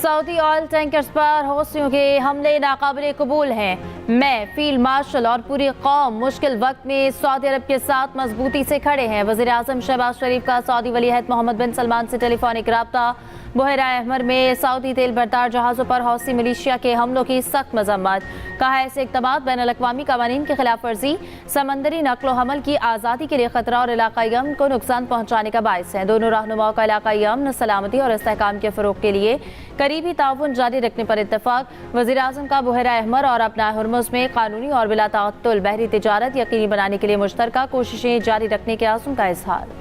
Saudi oil tankers पर हौसियों के हमले नाकाबिले कबूल हैं। मैं फील्ड मार्शल और पूरी कौम मुश्किल वक्त में सऊदी अरब के साथ मजबूती से खड़े हैं। वज़ीर आज़म शहबाज शरीफ का सऊदी वली अहद मोहम्मद बिन सलमान से टेलीफोनिक राब्ता। बहरा अहमर में सऊदी तेल बरदार जहाज़ों पर हौसी मिलिशिया के हमलों की सख्त मजम्मत। कहा ऐसे इक़दामात बैनुल-अक़वामी क़वानीन की खिलाफ वर्जी, समंदरी नक़्लो हमल की आज़ादी के लिए ख़तरा और इलाक़ाई अमन को नुकसान पहुँचाने का बाइस है। दोनों रहनुमाओं का इलाक़ाई अमन, सलामती और इस्तेहकाम के फ़रोग़ के लिए करीबी ताउन जारी रखने पर इत्तफ़ाक़। वज़ीर आज़म का बहरा अहमर और अपना हुर्मुज़ में क़ानूनी और बिला तअत्तुल बहरी तिजारत यकीनी बनाने के लिए मुश्तरका कोशिशें जारी रखने के आज़म का इज़हार।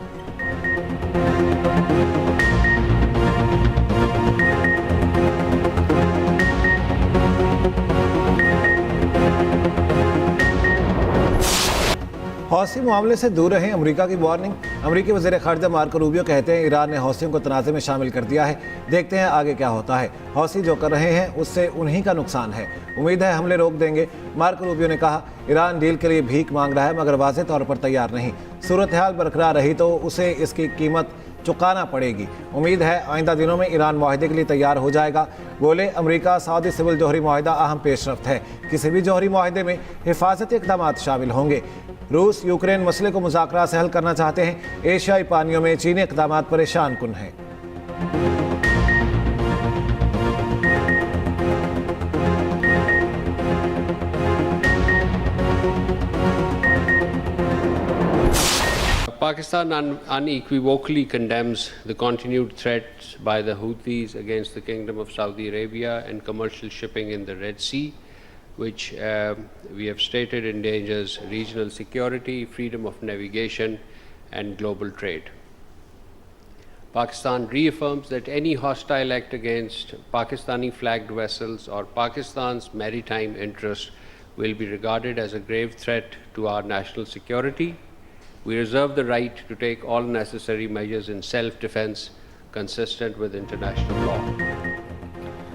हौसी मामले से दूर रहें, अमेरिका की वार्निंग। अमेरिकी वज़ीर ख़ारिजा मार्को रूबियो कहते हैं ईरान ने हौसियों को तनाज़े में शामिल कर दिया है। देखते हैं आगे क्या होता है। हौसी जो कर रहे हैं उससे उन्हीं का नुकसान है। उम्मीद है हमले रोक देंगे। मार्को रूबियो ने कहा ईरान डील के लिए भीख मांग रहा है मगर वाज़ेह तौर पर तैयार नहीं। सूरत हाल बरकरार रही तो उसे इसकी कीमत चुकाना पड़ेगी। उम्मीद है आइंदा दिनों में ईरान मुआहदे के लिए तैयार हो जाएगा। बोले अमेरिका सऊदी सिविल जौहरी मुआहदा अहम पेशरफ्त है। किसी भी जौहरी मुआहदे में हिफाजती इक़दामात शामिल होंगे। रूस यूक्रेन मसले को मुज़ाकरात से हल करना चाहते हैं। एशियाई पानियों में चीनी इक़दामात परेशान कुन हैं। Pakistan unequivocally condemns the continued threats by the Houthis against the Kingdom of Saudi Arabia and commercial shipping in the Red Sea, which we have stated endangers regional security, freedom of navigation and global trade. Pakistan reaffirms that any hostile act against Pakistani flagged vessels or Pakistan's maritime interests will be regarded as a grave threat to our national security. We reserve the right to take all necessary measures in self-defense consistent with international law.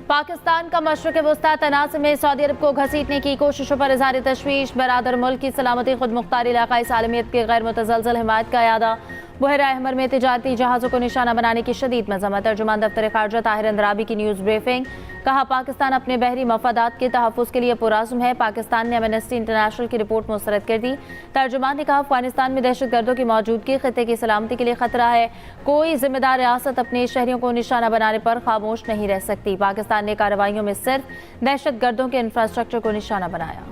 Pakistan का मशरक़ वस्ता तनाज़ में Saudi अरब को घसीटने की कोशिशों पर इज़हार तशवीश। बरादर मुल्क की सलामती, खुद मुख्तारी, इलाक़ाई सालमियत की गैर मुतज़लज़ल हिमायत का यादा। बहरा अहमर में तिजारती जहाज़ों को निशाना बनाने की शदीद मज़म्मत। तर्जुमान दफ्तर ख़ारिजा ताहिर अंद्राबी की न्यूज़ ब्रीफिंग। कहा पाकिस्तान अपने बहरी मफादात के तहफ़्फ़ुज़ के लिए पुरअज़्म है। पाकिस्तान ने एमनेस्टी इंटरनेशनल की रिपोर्ट मुस्तरद कर दी। तर्जुमान ने कहा अफ़गानिस्तान में दहशतगर्दों की मौजूदगी ख़ित्ते की सलामती के लिए ख़तरा है। कोई ज़िम्मेदार रियासत अपने शहरियों को निशाना बनाने पर खामोश नहीं रह सकती। पाकिस्तान ने कार्रवाइयों में सिर्फ दहशतगर्दों के इंफ्रास्ट्रक्चर को निशाना बनाया।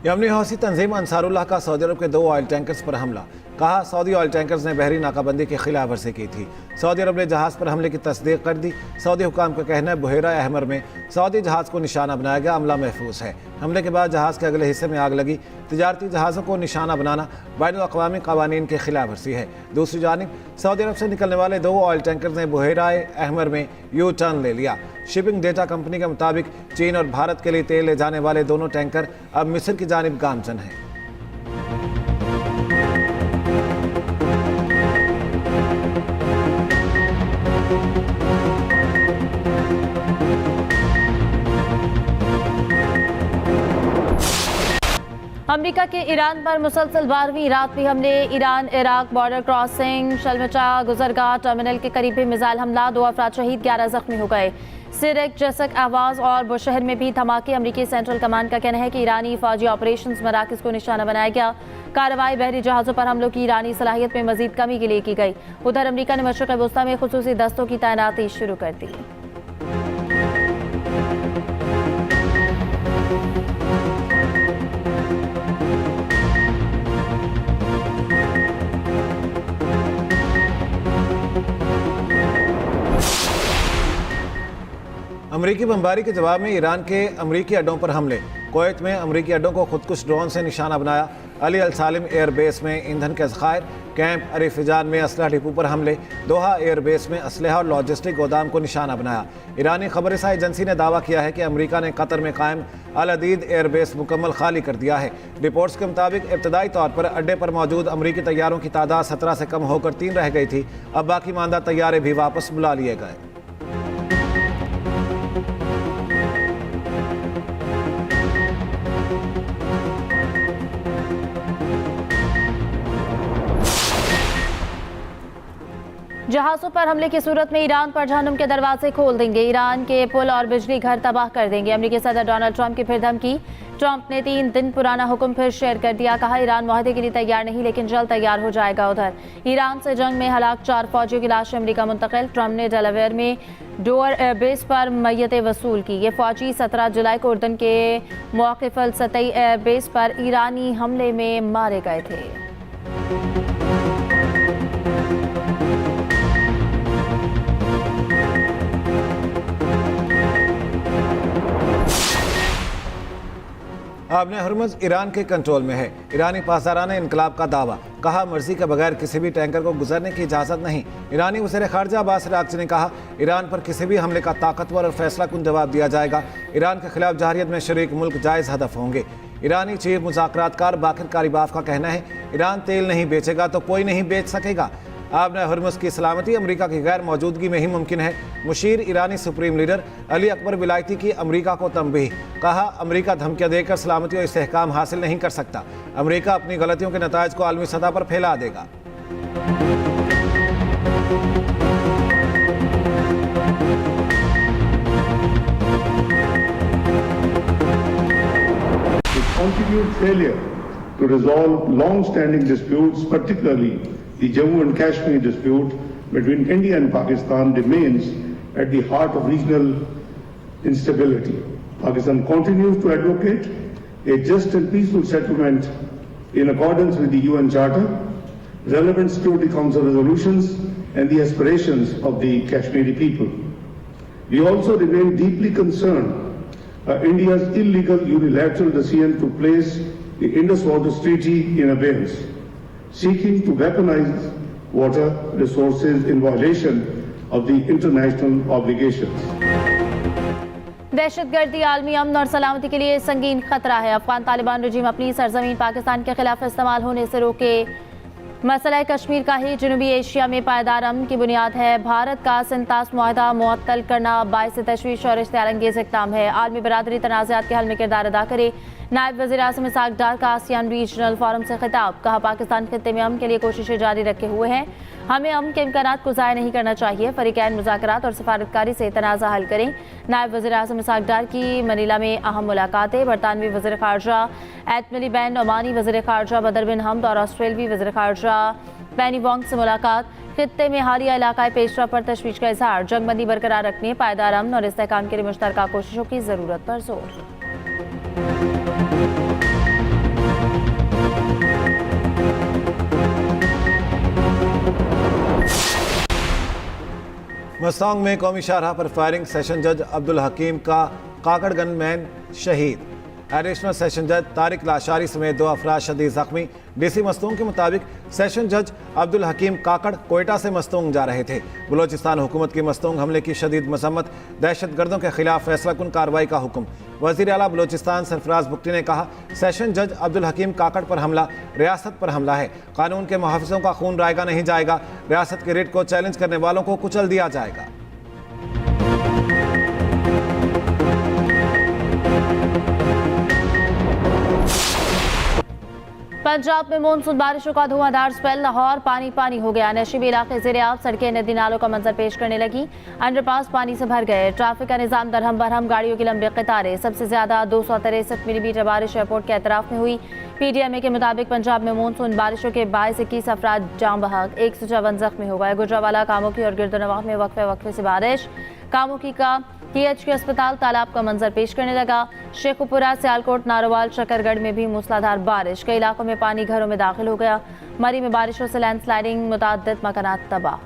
यमनी हौसी तंजीम अंसारुल्लाह का सऊदी अरब के 2 ऑयल टैंकर्स पर हमला। कहा सऊदी ऑयल टैंकर्स ने बहरी नाकाबंदी की खिलाफ वर्जी की थी। सऊदी अरब ने जहाज़ पर हमले की तस्दीक कर दी। सऊदी हुकाम का कहना है बहरा अहमर में सऊदी जहाज़ को निशाना बनाया गया, अमला महफूज है। हमले के बाद जहाज़ के अगले हिस्से में आग लगी। तिजारती जहाज़ों को निशाना बनाना बैनुल-अक़वामी क़वानीन की खिलाफ वर्जी है। दूसरी जानिब सऊदी अरब से निकलने वाले 2 ऑयल टैंकर्स ने बहरा अहमर में यू टर्न ले लिया। शिपिंग डेटा कंपनी के मुताबिक चीन और भारत के लिए तेल ले जाने वाले दोनों टैंकर अब मिस्र की जानिब गामजन हैं। अमेरिका के ईरान पर मुसलसल 12वीं रात भी हमले। Iran Iraq border crossing Shalamcheh गुजरगाह टर्मिनल के करीब भी मिसाइल हमला। 2 अफराद शहीद, 11 जख्मी हो गए। सिरक, जसक, आवाज और बुशहर में भी धमाके। अमेरिकी सेंट्रल कमांड का कहना है कि ईरानी फौजी ऑपरेशंस मराकज़ को निशाना बनाया गया। कार्रवाई बहरी जहाज़ों पर हमलों की ईरानी सलाहियत में मजीद कमी के लिए की गई। उधर अमेरिका ने मशरक़ वस्ता में खुसूसी दस्तों की तैनाती शुरू कर दी। अमरीकी बमबारी के जवाब में ईरान के अमरीकी अड्डों पर हमले। कुवैत में अमरीकी अड्डों को खुदकुश ड्रोन से निशाना बनाया। अली अल सालिम एयरबेस में ईंधन के ज़खायर। कैंप अरिफिजान में असलहा डिपो पर हमले। दोहा एयरबेस में असलहा और लॉजिस्टिक गोदाम को निशाना बनाया। ईरानी खबरसां एजेंसी ने दावा किया है कि अमरीका ने कतर में कायम अल अदीद एयरबेस मुकम्मल खाली कर दिया है। रिपोर्ट्स के मुताबिक इब्तदाई तौर पर अड्डे पर मौजूद अमरीकी तैयारों की तादाद 17 से कम होकर 3 रह गई थी। अब बाकी मानदा तैयारे भी वापस बुला लिए गए। जहाजों पर हमले की सूरत में ईरान पर जहन्नुम के दरवाजे खोल देंगे, ईरान के पुल और बिजली घर तबाह कर देंगे। अमेरिकी सदर डोनाल्ड ट्रंप की फिर धमकी। ट्रंप ने 3 दिन पुराना हुक्म फिर शेयर कर दिया, कहा ईरान मुआहदे के लिए तैयार नहीं लेकिन जल्द तैयार हो जाएगा। उधर ईरान से जंग में हलाक 4 फौजियों की लाशें अमेरिका मुंतकिल। ट्रंप ने डेलावेयर में डोअर एयरबेस पर मैयतें वसूल की। ये फौजी 17 जुलाई को उर्दन के मौक़िफ़ अल-सतई एयरबेस पर ईरानी हमले में मारे गए थे। आबने हरमुज़ ईरान के कंट्रोल में है। ईरानी पासदाराना इनकलाब का दावा, कहा मर्जी के बगैर किसी भी टैंकर को गुजरने की इजाज़त नहीं। ईरानी वज़ीर ख़ारजा अब्बास अराग़ची ने कहा ईरान पर किसी भी हमले का ताकतवर और फैसला कुन जवाब दिया जाएगा। ईरान के खिलाफ जहरियत में शरीक मुल्क जायज़ हदफ होंगे। ईरानी चीफ मुज़ाकरातकार बाकिर कारिबाफ का कहना है ईरान तेल नहीं बेचेगा तो कोई नहीं बेच सकेगा। आबने हरमुज़ की सलामती अमरीका की गैर मौजूदगी में ही मुमकिन है। मुशीर ईरानी सुप्रीम लीडर अली अकबर विलायती की अमरीका को तंबीह, कहा अमरीका धमकियां देकर सलामती और इस्तेहकाम हासिल नहीं कर सकता। अमरीका अपनी गलतियों के नतायज को आलमी सतह पर फैला देगा। Continued failure to resolve long-standing disputes, particularly the Jammu and Kashmir dispute between India and Pakistan, remains at the heart of regional instability. Pakistan continues to advocate a just and peaceful settlement in accordance with the UN Charter, relevant Security Council resolutions, and the aspirations of the Kashmiri people. We also remain deeply concerned India's illegal unilateral decision to place the Indus Waters Treaty in abeyance, seeking to weaponize water resources in violation of the international obligations. दहशतगर्दी आलमी अमन और सलामती के लिए संगीन खतरा है। अफगान तालिबान रजीम अपनी सरजमीन पाकिस्तान के खिलाफ इस्तेमाल होने से रोके। मसला कश्मीर का ही जनूबी एशिया में पायदार अमन की बुनियाद है। भारत का सिंतास मुआहदा मुअत्तल करना बाइस तशवीश और इश्तियाल अंगेज इक़दाम है। आलमी बरादरी तनाज़ात के हल में किरदार अदा करे। नायब वज़ीर आज़म इसहाक़ डार का आसियान रीजनल फोरम से खिताब, कहा पाकिस्तान खित्ते में अमन के लिए कोशिशें जारी रखे हुए हैं, हमें अमन के इम्कानात को ज़ाया नहीं करना चाहिए। फ़रीक़ैन मुज़ाकरात और सफारतकारी से तनाज़ा हल करें। नायब वज़ीर आज़म इसहाक़ डार की मनीला में अहम मुलाकातें। बरतानवी वज़ीर ख़ारजा एटमिली बैन, ओमानी वज़ीर ख़ारजा बदर बिन हमद और ऑस्ट्रेलवी वज़ीर ख़ारजा पेनी वोंग से मुलाकात। खित्ते में हालिया इलाकाई पेशरफ पर तशवीश का इजहार। जंगबंदी बरकरार रखने, पायदार अमन और इस्तेहकाम के लिए मुश्तरका कोशिशों की ज़रूरत पर जोर। मस्तोंग में कौमी शाहराह पर फायरिंग, सेशन जज अब्दुल हकीम का काकड़ गनमैन शहीद। एडिशनल सेशन जज तारिक लाशारी समेत 2 अफराद शदीद जख्मी। डीसी मस्तूंग के मुताबिक सेशन जज अब्दुल हकीम काकड़ कोयटा से मस्तूंग जा रहे थे। बलोचिस्तान हुकूमत की मस्तूंग हमले की शदीद मसम्मत, दहशत गर्दों के खिलाफ फैसला कुन कार्रवाई का हुक्म। वज़ीर आला बलोचिस्तान सरफराज बुगटी ने कहा सेशन जज अब्दुल हकीम काकड़ पर हमला रियासत पर हमला है। कानून के मुहाफिजों का खून रायगा नहीं जाएगा। रियासत के रिट को चैलेंज करने वालों को कुचल दिया जाएगा। पंजाब में मानसून बारिशों का धुआंधार स्पेल। लाहौर पानी पानी हो गया। नशीबी इलाके ज़ेर-ए-आब, सड़कें नदी नालों का मंजर पेश करने लगी। अंडरपास पानी से भर गए। ट्रैफिक का निज़ाम दरहम बरहम, गाड़ियों की लंबी कतारें। सबसे ज्यादा 263 मिलीमीटर बारिश एयरपोर्ट के अतराफ में हुई। PDMA के मुताबिक पंजाब में मानसून बारिशों के बायस 21 अफराद जाम बहक, 154 जख्मी हो गए। गुजरावाला, कामोकी और गिरदोनवाह में वक्फे से बारिश। कामोकी का THQ अस्पताल तालाब का मंजर पेश करने लगा। शेखुपुरा, सियालकोट, नारोवाल, शकरगढ़ में भी मूसलाधार बारिश। कई इलाकों में पानी घरों में दाखिल हो गया। मरी में बारिशों से लैंडस्लाइडिंग, मुतअद्दिद मकानात तबाह।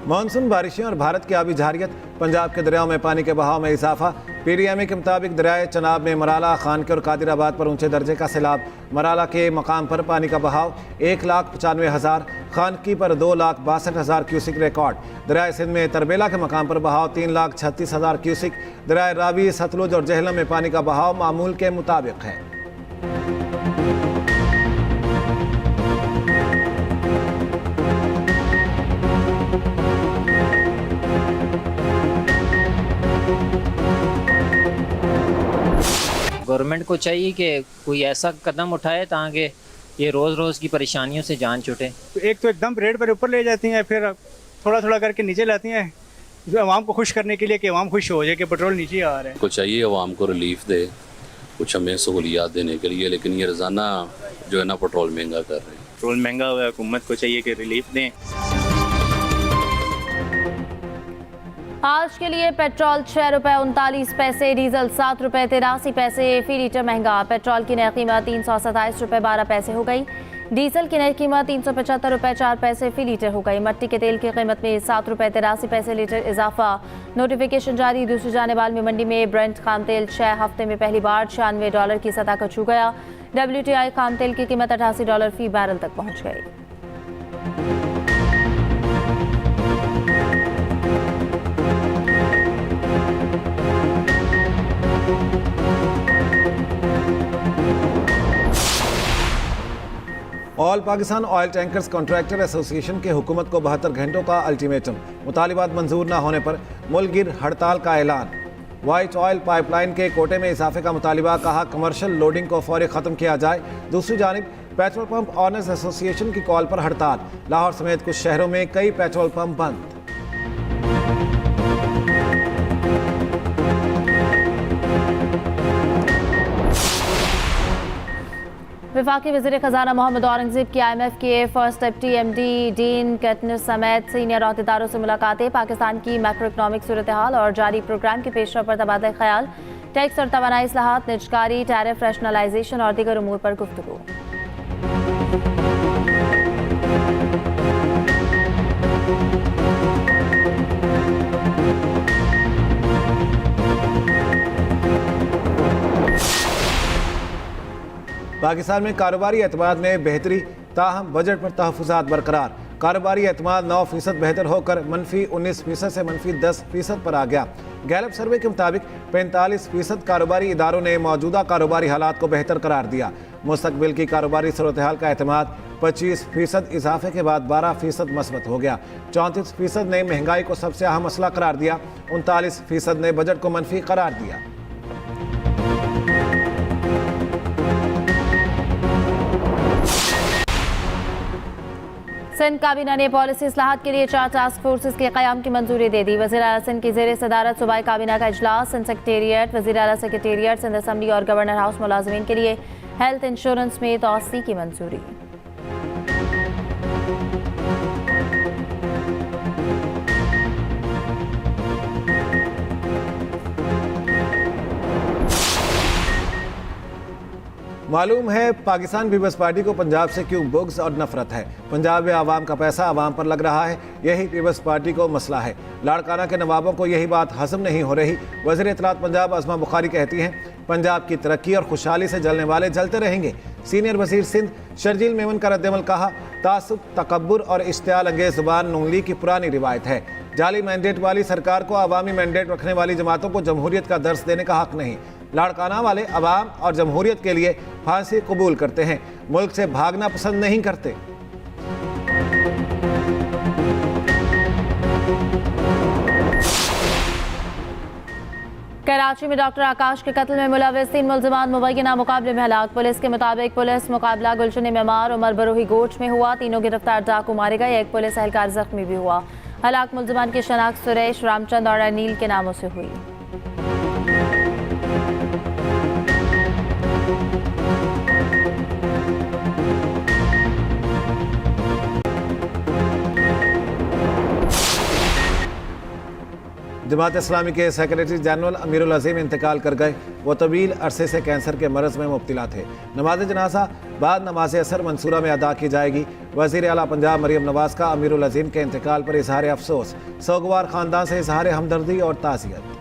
मानसून बारिशें और भारत की आबी जारियत, पंजाब के दरियाओं में पानी के बहाव में इजाफा। PDMA के मुताबिक दरियाए चनाब में मराला, खानके और कादिराबाद पर ऊंचे दर्जे का सैलाब। मराला के मकाम पर पानी का बहाव 1,95,000, खानकी पर 2,62,000 क्यूसिक रिकॉर्ड। दरियाए सिंध में तरबेला के मकाम पर बहाव 3,36,000 क्यूसिक। दरियाए रावी, सतलुज और जहलम में पानी का बहाव मामूल के मुताबिक है। गवर्नमेंट को चाहिए कि कोई ऐसा कदम उठाए ताकि ये रोज़ रोज़ की परेशानियों से जान छूटे। एक तो एकदम रेट पर ऊपर ले जाती हैं, फिर थोड़ा थोड़ा करके नीचे लाती हैं, जो आवाम को खुश करने के लिए कि आवाम खुश हो जाए कि पेट्रोल नीचे आ रहा है। को चाहिए आवाम को रिलीफ दे, कुछ हमें सहूलियात देने के लिए, लेकिन ये रोज़ाना जो है ना पेट्रोल महंगा कर रहे हैं। पेट्रोल महंगा हुआ है, हुकूमत को चाहिए कि रिलीफ दें। आज के लिए पेट्रोल 6 रुपये 39 पैसे, डीजल 7 रुपये 83 पैसे फी लीटर महंगा। पेट्रोल की नई कीमत 327 रुपये 12 पैसे हो गई। डीजल की नई कीमत 375 रुपये 4 पैसे फी लीटर हो गई। मट्टी के तेल की कीमत में 7 रुपये 83 पैसे लीटर इजाफा। नोटिफिकेशन जारी। दूसरी जानेवाल में मंडी में ब्रेंट खाम तेल 6 हफ्ते में पहली बार $96 की सतह को छू गया। WTI खाम तेल की कीमत $88 फी बैरल तक पहुंच गई। All Pakistan oil tankers contractor association के हुकूमत को 72 घंटों का अल्टीमेटम। मुतालिबात मंजूर न होने पर मुल्क गिर हड़ताल का ऐलान। वाइट ऑयल पाइपलाइन के कोटे में इजाफे का मुतालिबा। कहा कमर्शियल लोडिंग को फौरी ख़त्म किया जाए। दूसरी जानिब पेट्रोल पंप ऑनर्स एसोसिएशन की कॉल पर हड़ताल। लाहौर समेत कुछ शहरों में कई पेट्रोल पंप बंद। वफाकी वज़ीर ख़जाना मोहम्मद औरंगज़ेब की IMF के फर्स्ट डिप्टी MD डीन कैटनर समेत सीनियर अहदेदारों से मुलाकातें। पाकिस्तान की मैक्रो इकनॉमिक सूरत हाल और जारी प्रोग्राम के पेशरफ पर तबादला ख्याल। टैक्स और तवानाई इस्लाहात, निजकारी, टैरिफ रैशनलाइजेशन और दीगर उमूर पर गुफ्तगू। पाकिस्तान में कारोबारी एतमाद में बेहतरी, ताहम बजट पर तहफ़्फ़ुज़ात बरकरार। कारोबारी एतमाद 9% बेहतर होकर -19% से -10% पर आ गया। गैलप सर्वे के मुताबिक 45% कारोबारी इदारों ने मौजूदा कारोबारी हालात को बेहतर करार दिया। मुस्तकबिल की कारोबारी सूरत हाल का एतमाद 25% इजाफे के बाद 12% मस्बत हो गया। 34% ने महंगाई को सबसे अहम मसला करार दिया। 39% ने बजट को मनफी करार दिया। सिंध काबीना ने पॉलिसी इस्लाहात के लिए 4 टास्क फोर्सेस के क़याम की मंजूरी दे दी। वज़ीर आला सिंध की ज़ेर सदारत सूबाई काबीना का इजलास। सिंध सेक्रेटेरिएट, वज़ीर आला सेक्रेटेरिएट, सिंध असम्बली और गवर्नर हाउस मुलाजमीन के लिए हेल्थ इंश्योरेंस में तोसी की मंजूरी। मालूम है पाकिस्तान पीपल्स पार्टी को पंजाब से क्यों बुग़्ज़ और नफरत है। पंजाब में आवाम का पैसा आवाम पर लग रहा है, यही पीपल्स पार्टी को मसला है। लाड़काना के नवाबों को यही बात हज़म नहीं हो रही। वज़ीर इत्तलात पंजाब अज़मा बुखारी कहती हैं पंजाब की तरक्की और खुशहाली से जलने वाले जलते रहेंगे। सीनियर वज़ीर सिंध शर्जील मेमन का रद्दमल। कहा तासुब, तकब्बुर और इश्तियाल अंगेज़ ज़ुबान नून लीग की पुरानी रिवायत है। जाली मैंडेट वाली सरकार को अवामी मैंडेट रखने वाली जमातों को जमहूरियत का दर्स देने का हक नहीं। लाड़काना वाले अवाम और जमहूरियत के लिए फांसी कबूल करते हैं, मुल्क से भागना पसंद नहीं करते। कराची में डॉक्टर आकाश के कत्ल में मुलविस 3 मुलजमान मुबैना मुकाबले में हलाक। पुलिस के मुताबिक पुलिस मुकाबला गुलशन मेमार उमर बरोही गोट में हुआ। तीनों गिरफ्तार डाकू मारे गए। एक पुलिस एहलकार जख्मी भी हुआ। हलाक मुलजमान की शनाख्त सुरेश, रामचंद और अनिल के नामों से हुई। जमात इस्लामी के सेक्रेटरी जनरल अमीरुल अज़ीम इंतकाल कर गए। वो तवील अरसे से कैंसर के मरज़ में मुब्तला थे। नमाज जनाजा बाद नमाज असर मंसूरा में अदा की जाएगी। वज़ीर आला पंजाब मरियम नवाज़ का अमीरुल अज़ीम के इंतकाल पर इजहार अफसोस। सोगवार ख़ानदान से इजहार हमदर्दी और ताज़ियत।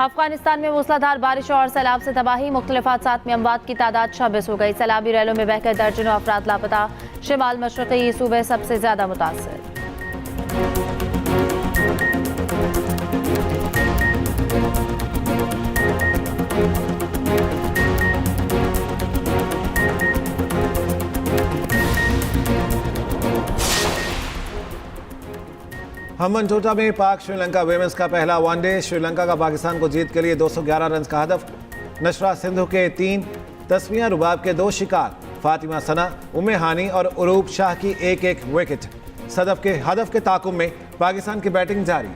अफगानिस्तान में मूसलाधार बारिश और सैलाब से तबाही। मुख्तलिफ हादसात में अमवात की तादाद 26 हो गई। सैलाबी रैलों में बहकर दर्जनों अफराद लापता। शिमाल मशरक़ी सूबे सबसे ज्यादा मुतासर। हम्बनटोटा में पाक श्रीलंका विमेंस का पहला वनडे। श्रीलंका का पाकिस्तान को जीत के लिए 211 रन का हदफ। नशरा सिंधु के 3, तस्मिया रुबाब के 2 शिकार, फातिमा सना, उम्मे हानी और उरूब शाह की एक विकेट। हदफ के ताकुब में पाकिस्तान की बैटिंग जारी।